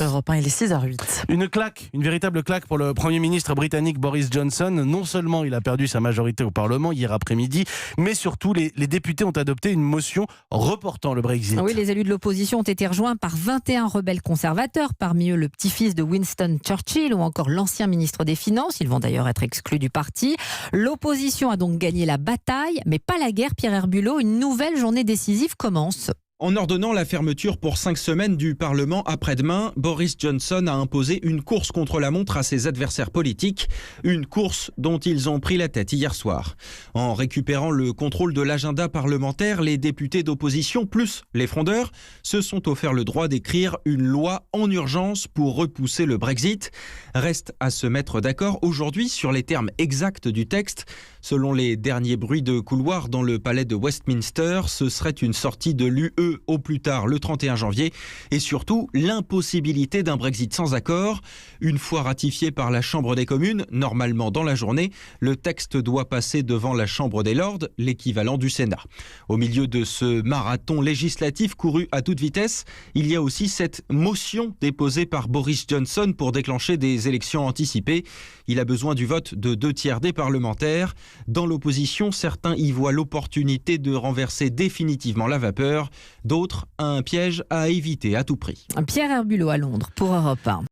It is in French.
Europe 1, il est 6h08. Une véritable claque pour le Premier ministre britannique Boris Johnson. Non seulement il a perdu sa majorité au Parlement hier après-midi, mais surtout les députés ont adopté une motion reportant le Brexit. Oui, les élus de l'opposition ont été rejoints par 21 rebelles conservateurs, parmi eux le petit-fils de Winston Churchill ou encore l'ancien ministre des Finances. Ils vont d'ailleurs être exclus du parti. L'opposition a donc gagné la bataille, mais pas la guerre, Pierre Herbulot. Une nouvelle journée décisive commence. En ordonnant la fermeture pour 5 semaines du Parlement après-demain, Boris Johnson a imposé une course contre la montre à ses adversaires politiques, une course dont ils ont pris la tête hier soir. En récupérant le contrôle de l'agenda parlementaire, les députés d'opposition, plus les frondeurs, se sont offert le droit d'écrire une loi en urgence pour repousser le Brexit. Reste à se mettre d'accord aujourd'hui sur les termes exacts du texte. Selon les derniers bruits de couloir dans le palais de Westminster, ce serait une sortie de l'UE au plus tard le 31 janvier et surtout l'impossibilité d'un Brexit sans accord. Une fois ratifié par la Chambre des communes, normalement dans la journée, le texte doit passer devant la Chambre des Lords, l'équivalent du Sénat. Au milieu de ce marathon législatif couru à toute vitesse, il y a aussi cette motion déposée par Boris Johnson pour déclencher des élections anticipées. Il a besoin du vote de 2/3 des parlementaires. Dans l'opposition, certains y voient l'opportunité de renverser définitivement la vapeur. D'autres, un piège à éviter à tout prix. Pierre Herbulot à Londres pour Europe 1.